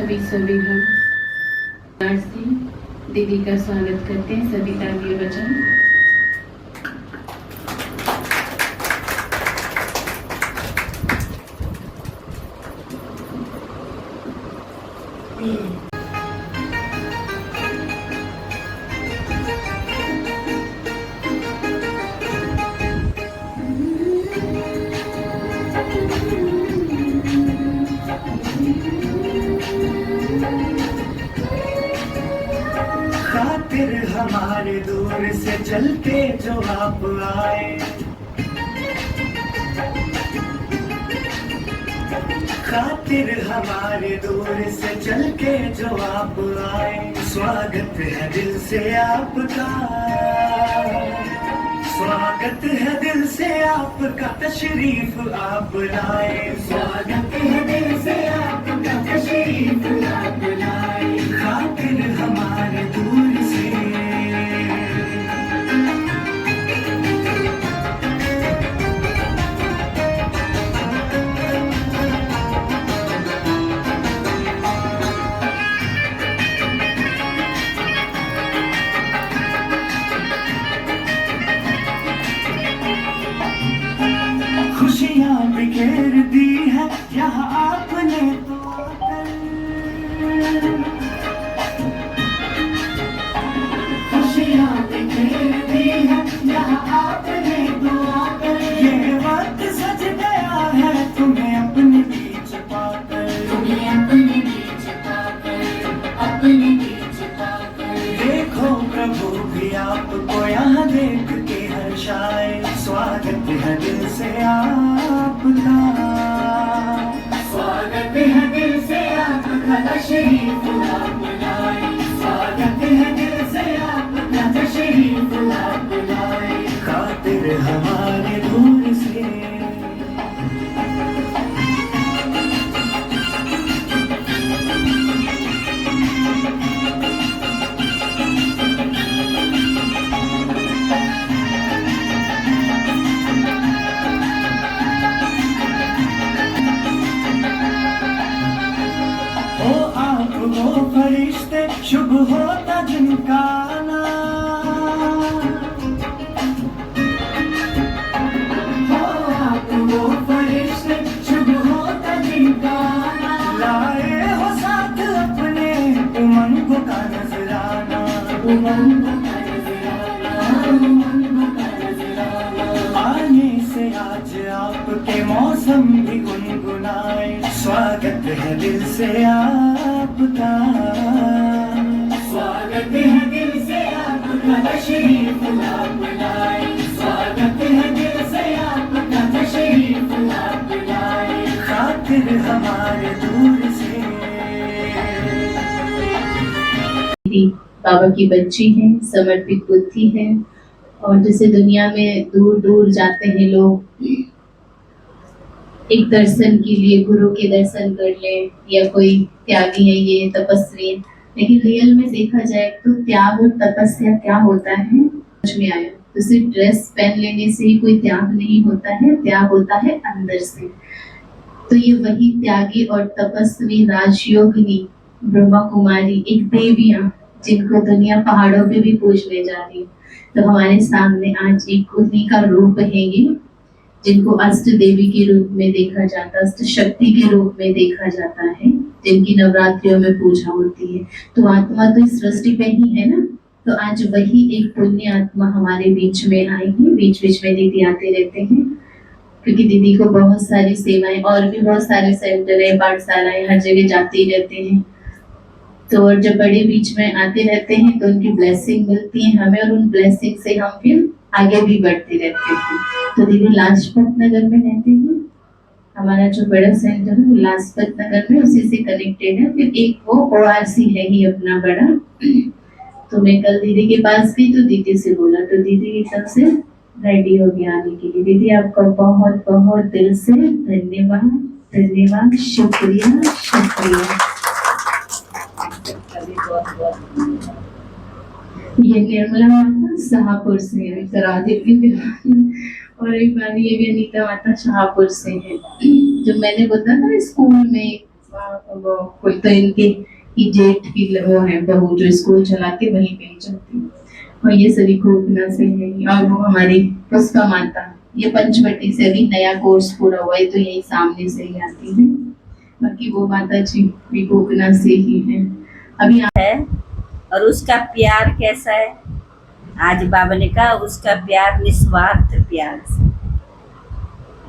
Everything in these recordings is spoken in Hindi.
सभी हम प्यार से दीदी का स्वागत करते हैं। सभी तालियां बजाएं। खातिर हमारे दूर से चल के जो आप आए, खातिर हमारे दूर से चल के जो आप आए, स्वागत है दिल से आपका, स्वागत है दिल से आपका, तशरीफ आप लाए, स्वागत है दिल से आपका, तशरीफ आप लाए, खातिर हमारे दूर से। खुशियाँ बिखेर दी है यहाँ आपने तो आकर, खुशियाँ बिखेर दी है यहाँ आपने तो आकर, ये वक्त सज गया है तुम्हें अपने बीच पाकर, तुम्हें अपने बीच पाकर, अपने बीच पाकर, देखो प्रभु भी आपको यहाँ देख के हर्षाए, स्वागत है दिल से आपका, स्वागत है दिल से आपका, तशरीफ आप लाए, स्वागत है दिल से आपका, तशरीफ आप लाए, खातिर हमारे दूर से। वो फरिश्ते शुभ होता जिनका आना, हो आप वो फरिश्ते शुभ होता जिनका आना, लाए हो साथ अपने उमंग का नजराना, उमंग का नजराना, उमंग का नजराना, आने से आज आपके मौसम भी गुनगुनाए, स्वागत है दिल से आपका, स्वागत है दिल से आपका, तशरीफ आप लाए, स्वागत है दिल से आपका, तशरीफ आप लाए, खातिर हमारे दूर से। बाबा की बच्ची है, समर्पित बुद्धि है, और जैसे दुनिया में दूर दूर जाते हैं लोग एक दर्शन के लिए, गुरु के दर्शन कर ले, या कोई त्यागी है ये तपस्वी, लेकिन रियल में देखा जाए तो त्याग और तपस्या क्या होता है समझ में आया। तो सिर्फ ड्रेस पहन लेने से ही कोई त्याग नहीं होता है, त्याग होता है अंदर से। तो ये वही त्यागी और तपस्वी राजयोगिनी ब्रह्मा कुमारी, एक देवियां जिनको दुनिया पहाड़ों पे भी पूजने जा रही है, तो हमारे सामने आज एक उन्हीं का रूप है ये, जिनको अष्ट देवी के रूप में देखा जाता है, अष्ट शक्ति के रूप में देखा जाता है, जिनकी नवरात्रियों में पूजा होती है। तो आत्मा तो इस सृष्टि पे ही है ना, तो आज वही एक पुण्य आत्मा हमारे बीच में आएगी। बीच बीच में दीदी आते रहते हैं, क्योंकि दीदी को बहुत सारी सेवाएं और भी बहुत सारे सेंटर है, पाठशालाएं, हर जगह जाते ही रहते हैं। तो जब बड़े बीच में आते रहते हैं तो उनकी ब्लेसिंग मिलती है हमें, और उन ब्लेसिंग से हम फिर आगे भी बढ़ते रहते हैं। तो दीदी लाजपत नगर में रहते हैं, हमारा जो बड़ा सेंटर है लाजपत नगर में उसी से कनेक्टेड है। फिर एक वो ओआरसी है ही अपना बड़ा। तो मैं कल दीदी के पास गई तो दीदी से बोला, तो दीदी एकदम से रेडी हो गया आने के लिए। दीदी आपका बहुत बहुत दिल से धन्यवाद, धन्यवाद, शुक्रिया, शुक्रिया। ये निर्मला माता शाहपुर से है, करा देती और एक बार ये भी अनीता माता शाहपुर से है। जो मैंने बोला था स्कूल में वो कोई तो इनके की जेठ की वो है बहू जो स्कूल चलाती वहीं पे ही चलती है, और ये सभी गोपना से है। और वो हमारी पुष्पा माता, ये पंचवटी से अभी नया कोर्स पूरा हुआ है तो यही सामने से ही आती है। बाकी वो माता जी भी गोपना से ही है। अभी है और उसका प्यार कैसा है। आज बाबा ने कहा उसका प्यार निस्वार्थ प्यार से।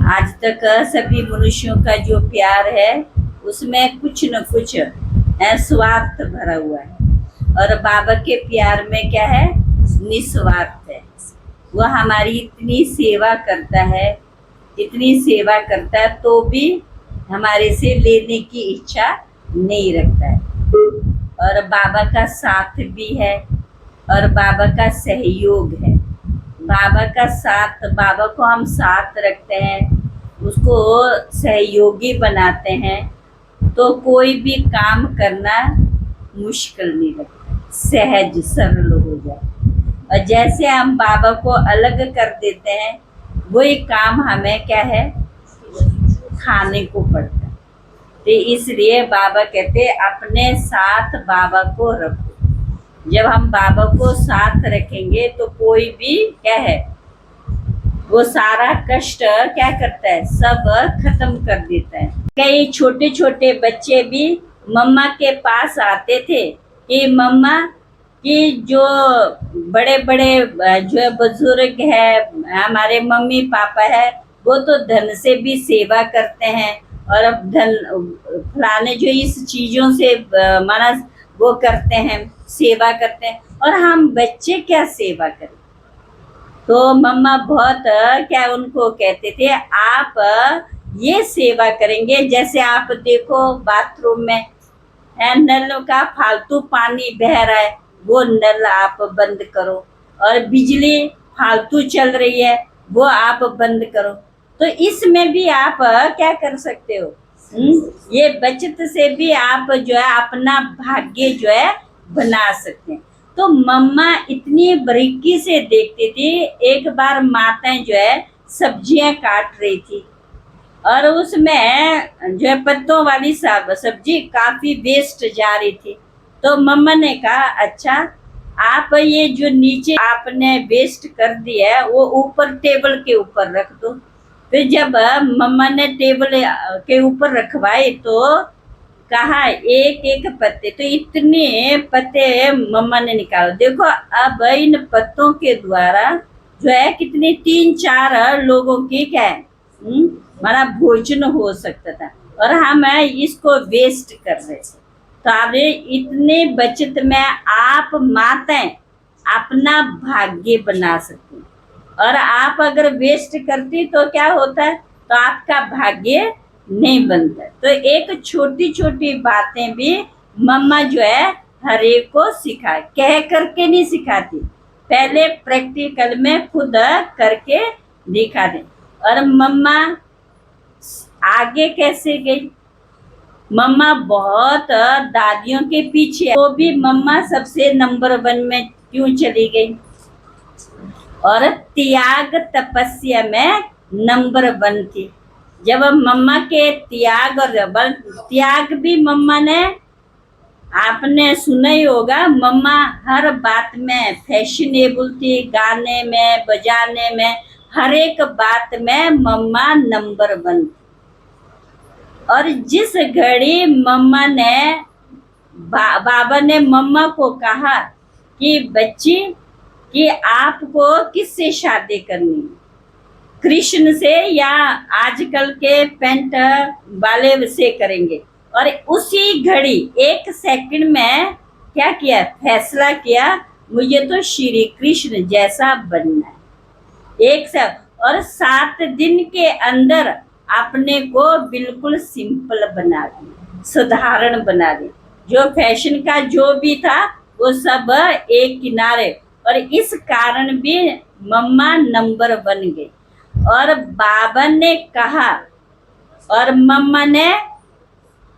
आज तक सभी मनुष्यों का जो प्यार है उसमें कुछ न कुछ स्वार्थ भरा हुआ है, और बाबा के प्यार में क्या है, निस्वार्थ है। वो हमारी इतनी सेवा करता है, इतनी सेवा करता है तो भी हमारे से लेने की इच्छा नहीं रखता है। और बाबा का साथ भी है और बाबा का सहयोग है। बाबा का साथ, बाबा को हम साथ रखते हैं, उसको सहयोगी बनाते हैं तो कोई भी काम करना मुश्किल नहीं लगता, सहज सरल हो जाए। और जैसे हम बाबा को अलग कर देते हैं वही काम हमें क्या है, खाने को पड़ता है। तो इसलिए बाबा कहते हैं अपने साथ बाबा को रखो। जब हम बाबा को साथ रखेंगे तो कोई भी क्या है, वो सारा कष्ट क्या करता है, सब खत्म कर देता है। कई छोटे छोटे बच्चे भी मम्मा के पास आते थे कि मम्मा कि जो बड़े बड़े जो बुजुर्ग है, हमारे मम्मी पापा है, वो तो धन से भी सेवा करते हैं और अब धन फलाने जो इस चीज़ों से माना वो करते हैं, सेवा करते हैं, और हम बच्चे क्या सेवा करें। तो मम्मा बहुत क्या उनको कहते थे, आप ये सेवा करेंगे, जैसे आप देखो बाथरूम में नल का फालतू पानी बह रहा है, वो नल आप बंद करो, और बिजली फालतू चल रही है वो आप बंद करो। तो इसमें भी आप क्या कर सकते हो, ये बचत से भी आप जो है अपना भाग्य जो है बना सकते हैं। तो मम्मा इतनी बारीकी से देखती थी। एक बार माताएं जो है सब्जियां काट रही थी और उसमें जो है पत्तों वाली सब्जी काफी वेस्ट जा रही थी। तो मम्मा ने कहा अच्छा आप ये जो नीचे आपने वेस्ट कर दिया है वो ऊपर टेबल के ऊपर रख दो। फिर जब मम्मा ने टेबल के ऊपर रखवाए तो कहा एक एक पत्ते, तो इतने पत्ते मम्मा ने निकाला। देखो अब इन पत्तों के द्वारा जो है कितने 3-4 लोगों की क्या है हमारा भोजन हो सकता था, और हम इसको वेस्ट कर रहे थे। तो आप इतने बचत में आप माताएं अपना भाग्य बना सकती, और आप अगर वेस्ट करती तो क्या होता है, तो आपका भाग्य नहीं बनता। तो एक छोटी छोटी बातें भी मम्मा जो है हर एक को सिखाए, कह करके नहीं सिखाती, पहले प्रैक्टिकल में खुद करके दिखा दे। और मम्मा आगे कैसे गई, मम्मा बहुत दादियों के पीछे, तो भी मम्मा सबसे नंबर 1 में क्यों चली गई, और त्याग तपस्या में नंबर 1 थी। जब मम्मा के त्याग और त्याग भी मम्मा ने, आपने सुना ही होगा, मम्मा हर बात में फैशनेबल थी, गाने में बजाने में हर एक बात में मम्मा नंबर 1 थी। और जिस घड़ी मम्मा ने बाबा ने मम्मा को कहा कि बच्ची कि आपको किससे शादी करनी, कृष्ण से या आजकल के पेंट वाले से करेंगे, और उसी घड़ी 1 सेकंड में क्या किया, फैसला किया मुझे तो श्री कृष्ण जैसा बनना है। और 7 दिन के अंदर अपने को बिल्कुल सिंपल बना दी, साधारण बना दी। जो फैशन का जो भी था वो सब एक किनारे, और इस कारण भी मम्मा नंबर 1 गई। और बाबा ने कहा और मम्मा ने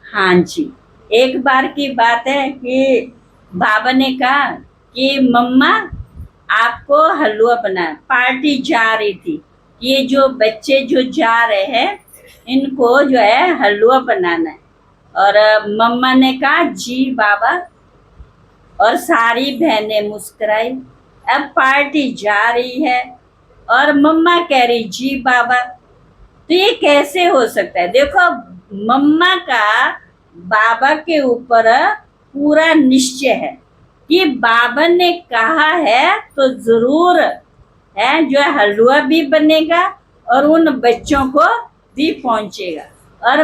हाँ जी। एक बार की बात है कि बाबा ने कहा कि मम्मा आपको हलवा बनाना, पार्टी जा रही थी, ये जो बच्चे जो जा रहे हैं इनको जो है हलवा बनाना है। और मम्मा ने कहा जी बाबा, और सारी बहनें मुस्कुराई। अब पार्टी जा रही है और मम्मा कह रही जी बाबा। तो ये कैसे हो सकता है? देखो, मम्मा का बाबा के ऊपर पूरा निश्चय है कि बाबा ने कहा है तो जरूर है जो है हलवा भी बनेगा और उन बच्चों को भी पहुंचेगा। और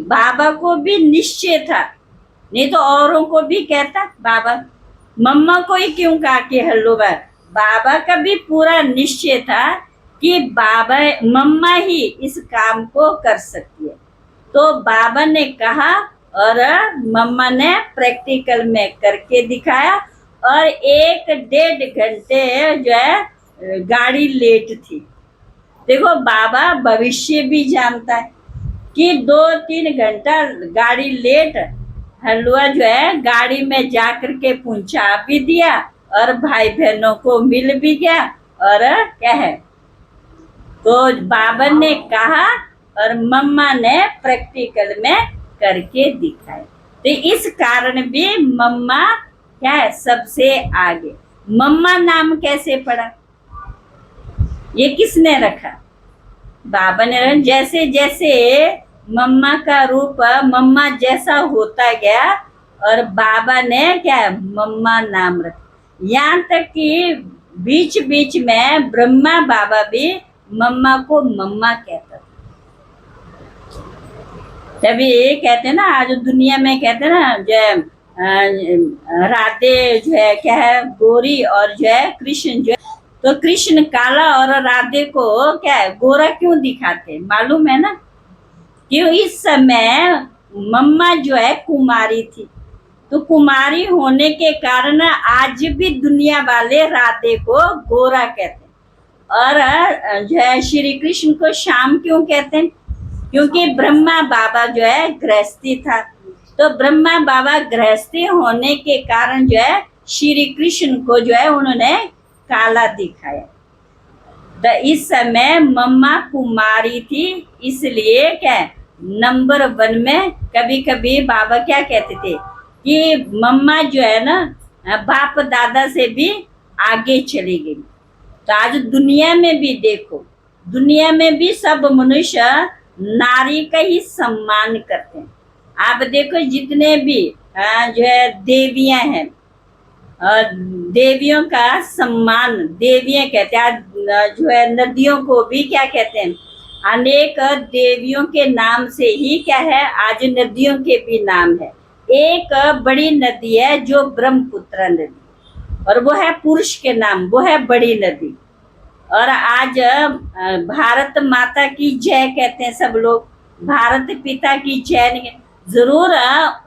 बाबा को भी निश्चय था, नहीं तो औरों को भी कहता बाबा। मम्मा को ही क्यों कहा कि हलवा? बाबा का भी पूरा निश्चय था कि बाबा मम्मा ही इस काम को कर सकती है। तो बाबा ने कहा और मम्मा ने प्रैक्टिकल में करके दिखाया। और 1-1.5 घंटे जो है गाड़ी लेट थी। देखो, बाबा भविष्य भी जानता है कि 2-3 घंटा गाड़ी लेट, हलवा जो है गाड़ी में जाकर के पहुंचा भी दिया और भाई बहनों को मिल भी गया। और क्या है, तो बाबा ने कहा और मम्मा ने प्रैक्टिकल में करके दिखाया। तो इस कारण भी मम्मा क्या है, सबसे आगे। मम्मा नाम कैसे पड़ा? ये किसने रखा? बाबा ने रखा। जैसे जैसे मम्मा का रूप मम्मा जैसा होता गया और बाबा ने क्या मम्मा नाम रखा। यहाँ तक कि बीच बीच में ब्रह्मा बाबा भी मम्मा को मम्मा कहता था। तभी कहते हैं ना, आज दुनिया में कहते हैं ना, जो राधे जो है क्या है गोरी और जो है कृष्ण जो है, तो कृष्ण काला और राधे को क्या है गोरा क्यों दिखाते मालूम है ना? क्यों? इस समय मम्मा जो है कुमारी थी, तो कुमारी होने के कारण आज भी दुनिया वाले राधे को गोरा कहते हैं। और जो है श्री कृष्ण को श्याम क्यों कहते हैं? क्योंकि ब्रह्मा बाबा जो है गृहस्थी था, तो ब्रह्मा बाबा गृहस्थी होने के कारण जो है श्री कृष्ण को जो है उन्होंने काला दिखाया। तो इस समय मम्मा कुमारी थी, इसलिए क्या नंबर 1 में कभी कभी बाबा क्या कहते थे कि मम्मा जो है ना बाप दादा से भी आगे चली गई। तो आज दुनिया में भी देखो, दुनिया में भी सब मनुष्य नारी का ही सम्मान करते हैं। आप देखो, जितने भी जो है देवियां हैं, देवियों का सम्मान देवियां कहते हैं। जो है नदियों को भी क्या कहते हैं, अनेक देवियों के नाम से ही क्या है आज नदियों के भी नाम है। एक बड़ी नदी है जो ब्रह्मपुत्र नदी, और वो है पुरुष के नाम, वो है बड़ी नदी। और आज भारत माता की जय कहते हैं सब लोग, भारत पिता की जय। जरूर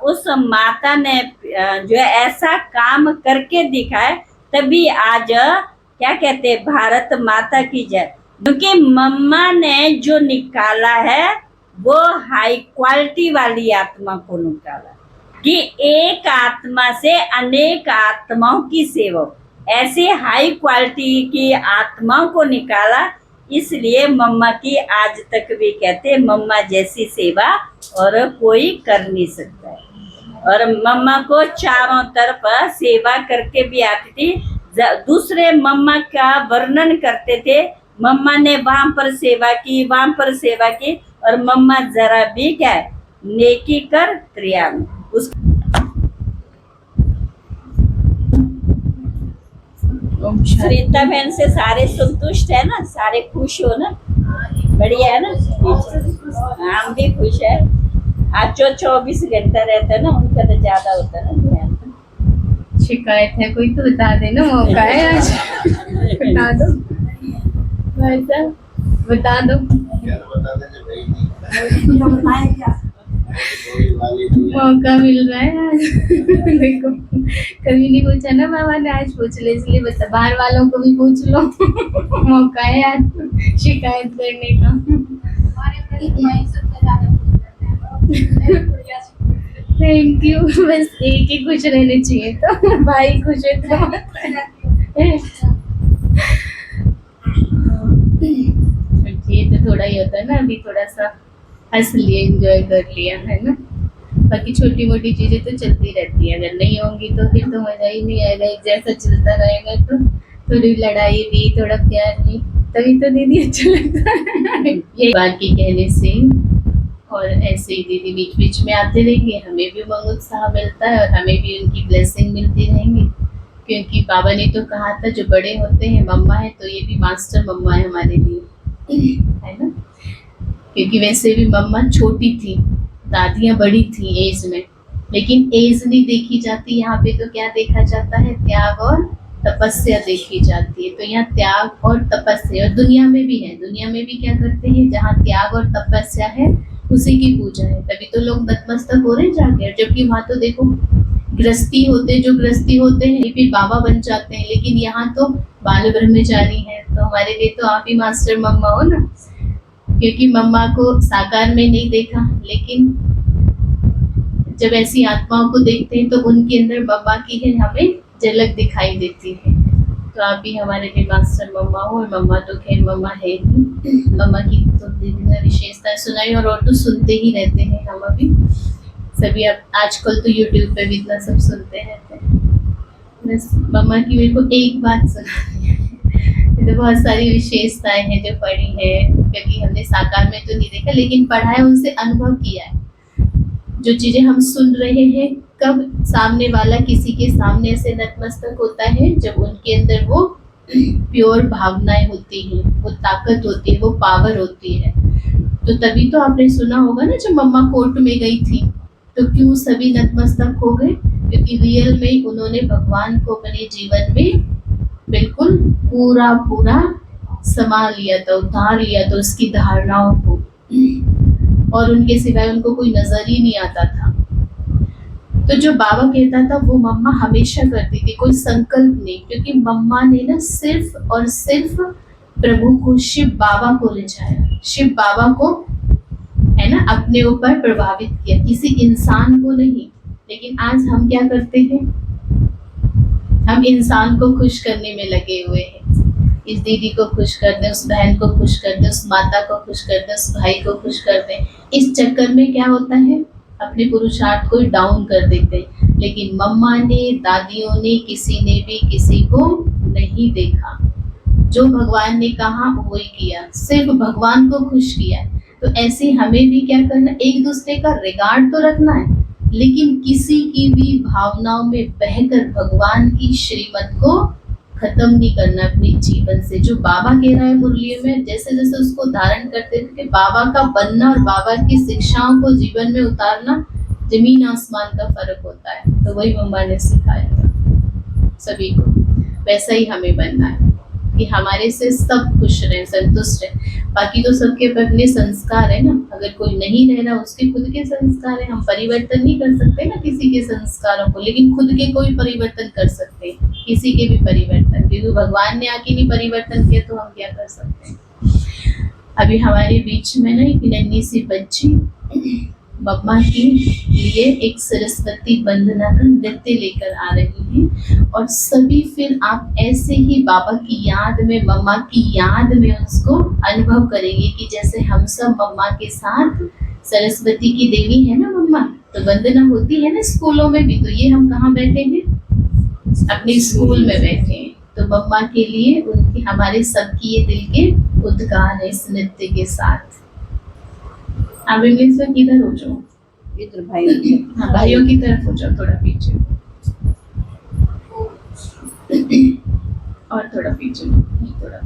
उस माता ने जो है ऐसा काम करके दिखाए, तभी आज क्या कहते हैं भारत माता की जय। क्योंकि मम्मा ने जो निकाला है वो हाई क्वालिटी वाली आत्मा को निकाला, कि एक आत्मा से अनेक आत्माओं की सेवा, ऐसे हाई क्वालिटी की आत्माओं को निकाला। इसलिए मम्मा की आज तक भी कहते हैं मम्मा जैसी सेवा और कोई कर नहीं सकता है। और मम्मा को चारों तरफ सेवा करके भी आती थी। दूसरे मम्मा का वर्णन करते थे, मम्मा ने वहां पर सेवा की, वहां पर सेवा की, और मम्मा जरा भी क्या है नेकी कर क्रिया में उस सरिता बहन से सारे संतुष्ट है ना, सारे खुश हो ना, बढ़िया है ना? हम भी खुश है। आज जो 24 घंटा रहता है ना, उनका तो ज्यादा होता है ना ध्यान। शिकायत है कोई तो बता देना, मौका है आज। बता दो वैसा, बता दो, मौका मिल रहा है आज। देखो, कभी नहीं पूछा ना बाबा ने, आज पूछ ले, इसलिए बता, बाहर वालों को भी पूछ लो। मौका है आज शिकायत करने का। Thank you. बस एक ही खुश रहने चाहिए, तो भाई खुश है तो ये तो थोड़ा ही होता है ना, अभी थोड़ा सा हंस लिए, एंजॉय कर लिया है ना। बाकी छोटी मोटी चीजें तो चलती रहती है, अगर नहीं होंगी तो फिर तो मजा ही नहीं आएगा। एक जैसा चलता रहेगा तो थोड़ी लड़ाई भी, थोड़ा प्यार भी, तभी तो दीदी अच्छा लगता है। ये बाकी कहने से और ऐसे ही दीदी बीच बीच में आते रहेंगे, हमें भी उमंग उत्साह मिलता है और हमें भी उनकी ब्लेसिंग मिलती रहेंगी। क्योंकि बाबा ने तो कहा था जो बड़े होते हैं मम्मा है, तो ये भी मास्टर मम्मा है हमारे लिए, है ना। क्योंकि वैसे भी मम्मा छोटी थी, दादियाँ बड़ी थी एज में, लेकिन एज नहीं देखी जाती यहाँ पे। तो क्या देखा जाता है? त्याग और तपस्या देखी जाती है। तो यहाँ त्याग और तपस्या, और दुनिया में भी है, दुनिया में भी क्या करते हैं, जहाँ त्याग और तपस्या है उसी की पूजा है, तभी तो लोग नतमस्तक हो रहे जाके। जबकि वहाँ तो देखो गृहस्थी होते, जो गृहस्थी होते हैं फिर बाबा बन जाते हैं, लेकिन यहाँ तो बाल ब्रह्मचारी है। तो हमारे लिए तो आप ही मास्टर मम्मा हो ना, क्योंकि मम्मा को साकार में नहीं देखा, लेकिन जब ऐसी आत्माओं को देखते हैं तो उनके अंदर मम्मा की है हमें झलक दिखाई देती है। तो आप भी हमारे लिए मास्टर मम्मा हो, और मम्मा तो खैर मम्मा है ही। मम्मा की तो विभिन्न विशेषताएं सुनाई, और तो सुनते ही रहते हैं हम अभी सभी। अब आजकल तो यूट्यूब पे भी इतना सब सुनते रहते हैं। बस मम्मा की मेरे को एक बात सुनानी है। तो बहुत सारी विशेषताएं हैं जो पढ़ी है, क्योंकि हमने साकार में तो नहीं देखा, लेकिन पढ़ा है, उनसे अनुभव किया है। जो चीजें हम सुन रहे हैं, कब सामने वाला किसी के सामने ऐसे नतमस्तक होता है, जब उनके अंदर वो प्योर भावनाएं होती हैं, वो ताकत होती है, वो पावर होती है। तो तभी तो आपने सुना होगा ना, जब मम्मा कोर्ट में गई थी तो क्यों सभी नतमस्तक हो गए, क्योंकि रियल में उन्होंने भगवान को अपने जीवन में बिल्कुल पूरा पूरा समा लिया था, उतार लिया था उसकी धारणाओं को, और उनके सिवाय उनको कोई नजर ही नहीं आता था। तो जो बाबा कहता था वो मम्मा हमेशा करती थी, कोई संकल्प नहीं, क्योंकि मम्मा ने ना सिर्फ और सिर्फ प्रभु को, शिव बाबा को रिझाया, शिव बाबा को है ना अपने ऊपर प्रभावित किया, किसी इंसान को नहीं। लेकिन आज हम क्या करते हैं, हम इंसान को खुश करने में लगे हुए हैं। इस दीदी को खुश कर दें, उस बहन को खुश कर दें, उस माता को खुश कर दें, उस भाई को खुश कर दें। इस चक्कर में क्या होता है, अपने पुरुषार्थ को डाउन कर देते हैं। लेकिन मम्मा ने, दादियों ने, किसी ने भी किसी को नहीं देखा। जो भगवान ने कहा वही किया, सिर्फ भगवान को खुश किया। तो ऐसे हमें भी क्या करना, एक दूसरे का रिगार्ड तो रखना है, लेकिन किसी की भी भावनाओं में बहकर भगवान की श्रीमत को खत्म नहीं करना अपने जीवन से। जो बाबा कह रहा है मुरलियों में, जैसे जैसे उसको धारण करते थे कि बाबा का बनना और बाबा की शिक्षाओं को जीवन में उतारना जमीन आसमान का फर्क होता है। तो वही मम्मा ने सिखाया था सभी को, वैसा ही हमें बनना है कि हमारे से सब खुश रहे, संतुष्ट रहे। बाकी तो सबके अपने संस्कार है ना, अगर कोई नहीं रह रहा उसके खुद के संस्कार है, हम परिवर्तन नहीं कर सकते ना किसी के संस्कारों को, लेकिन खुद के कोई परिवर्तन कर सकते हैं, किसी के भी परिवर्तन, क्योंकि भगवान ने आके नहीं परिवर्तन किया तो हम क्या कर सकते हैं। अभी हमारे बीच में ना एक नन्ही सी बच्ची मम्मा के लिए एक सरस्वती वंदना का नृत्य लेकर आ रही है, और सभी फिर आप ऐसे ही बाबा की याद में, मम्मा की याद में उसको अनुभव करेंगे कि जैसे हम सब मम्मा के साथ, सरस्वती की देवी है ना मम्मा, तो वंदना होती है ना स्कूलों में भी। तो ये हम कहाँ बैठे हैं, अपने स्कूल में बैठे हैं। तो मम्मा के लिए उनकी, हमारे सबकी ये दिल के उद्गार है इस नृत्य के साथ। आप इंग्लिश में किधर हो जाओ, इधर भाई, हाँ भाइयों की तरफ हो जाओ, थोड़ा पीछे और थोड़ा पीछे, थोड़ा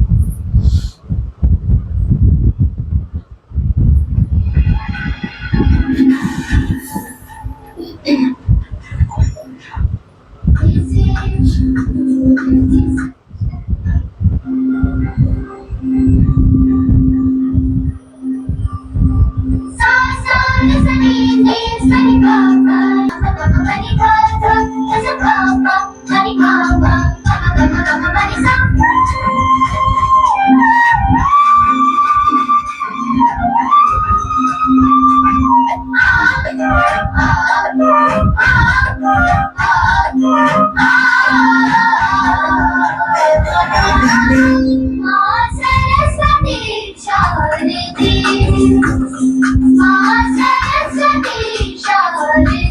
सरस्वती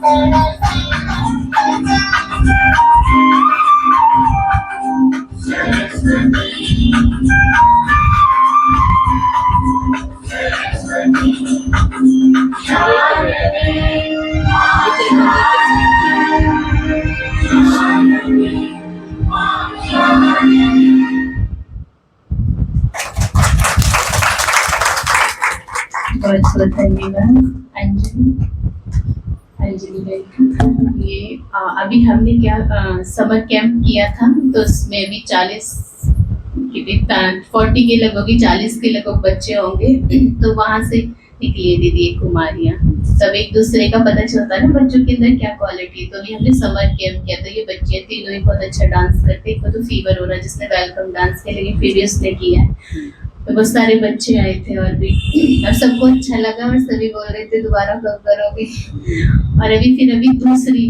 बहुत बहुत धन्यवाद अंजलि। अंजलि बेन, ये अभी हमने क्या समर कैंप किया था, तो उसमें भी 40 के लगभग 40 के लगभग बच्चे होंगे। तो वहाँ से निकली है दीदी एक कुमारियाँ, सब एक दूसरे का पता चलता है ना बच्चों के अंदर क्या क्वालिटी। तो अभी हमने समर कैंप किया, तो ये बच्चे तीनों ही बहुत अच्छा डांस करते। एक को तो फीवर हो रहा है जिसने वेलकम डांस किया, लेकिन फिर भी उसने किया है। तो बहुत सारे बच्चे आए थे और भी, और सबको अच्छा लगा और सभी बोल रहे थे दोबारा कब करोगे। और अभी दूसरी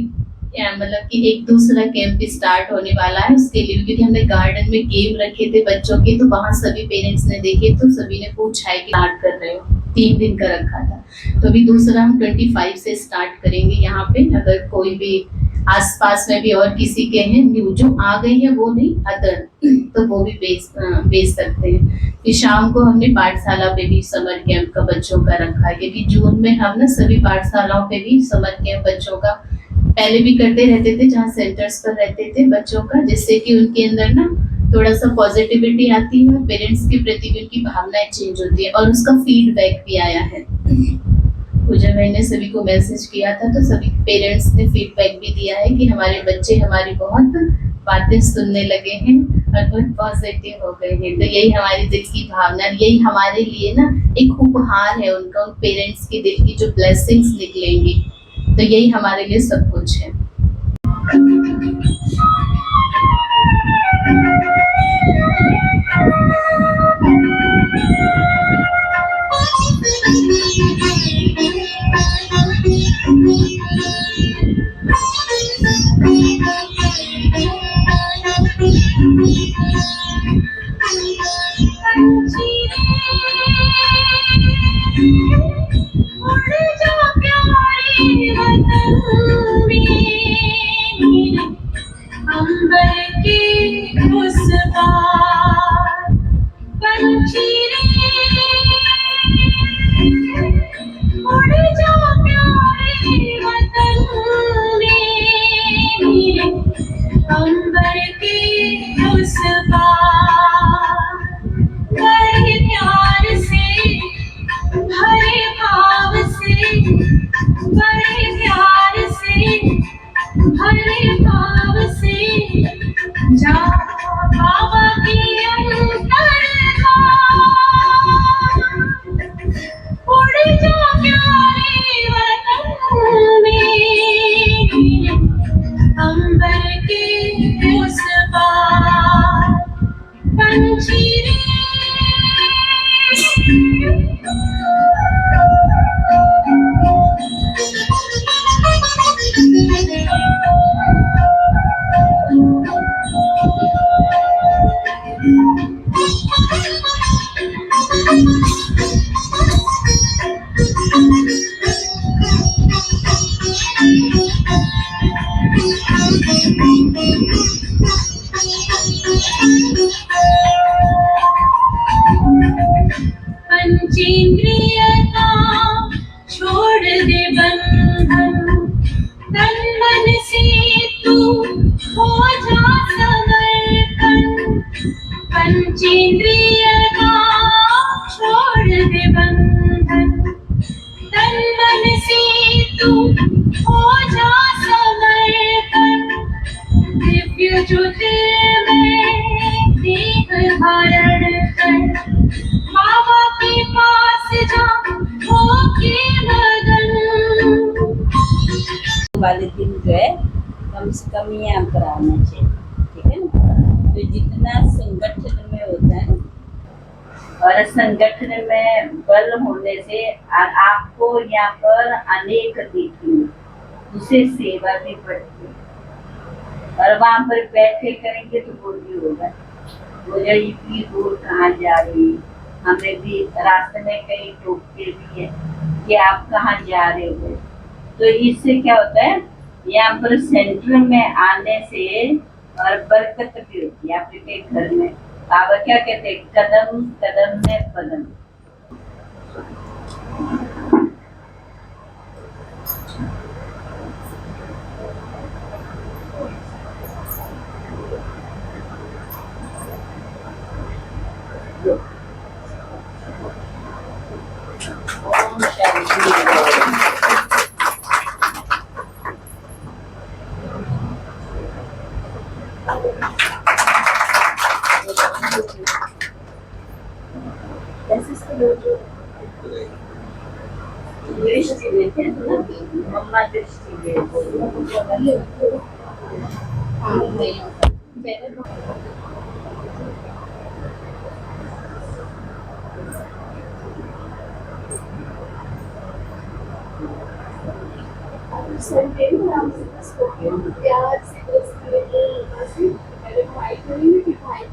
मतलब कि एक दूसरा कैंप स्टार्ट होने वाला है उसके लिए, क्योंकि हमने गार्डन में गेम रखे थे बच्चों के, तो वहाँ सभी पेरेंट्स ने देखे तो सभी ने पूछा है कि स्टार्ट कर रहे हो, 3 दिन का रखा था। तो अभी दूसरा हम 25 से स्टार्ट करेंगे यहाँ पे। अगर कोई भी आसपास में भी और किसी के हैं न्यू जो आ गए हैं वो नहीं अदर, तो वो भी भेज सकते हैं। कि शाम को हमने पाठशाला पे भी समर कैंप का बच्चों का रखा है, क्योंकि जून में हम ना सभी पाठशालाओं पे भी समर कैंप बच्चों का पहले भी करते रहते थे, जहाँ सेंटर्स पर रहते थे बच्चों का, जिससे कि उनके अंदर ना थोड़ा सा पॉजिटिविटी आती है, पेरेंट्स के प्रति भी उनकी भावनाएं चेंज होती है, और उसका फीडबैक भी आया है। पूजा भाई ने सभी को मैसेज किया था, तो सभी पेरेंट्स ने फीडबैक भी दिया है कि हमारे बच्चे हमारी बहुत बातें सुनने लगे हैं और बहुत पॉजिटिव हो गए हैं। तो यही हमारी दिल की भावना, यही हमारे लिए ना एक उपहार है उनका, उन पेरेंट्स के दिल की जो ब्लेसिंग्स निकलेंगी, तो यही हमारे लिए सब कुछ है। वाले दिन जो है कम से कम यहाँ पर आना चाहिए, ठीक है ना। तो जितना संगठन में होता है और संगठन में बल होने से आपको यहाँ पर अनेक दिखेंगे, उसे सेवा भी बढ़ती है। और वहाँ पर बैठे करेंगे तो वो भी होगा, मुझे इतनी दूर कहाँ जा रही। हमें भी रास्ते में कई टोकते भी है कि आप कहाँ जा रहे हो, तो इससे क्या होता है, यहाँ पर सेंटर में आने से और बरकत भी होती है आपके घर में। बाबा क्या कहते हैं, कदम कदम में पदम। ओम शांति। दृष्टि देते हैं ना, मम्मा दृष्टि देते हैं। हाँ नहीं होता मैंने तो संडे में हम इसको प्यार से बस मेरे भाई को नहीं कि भाई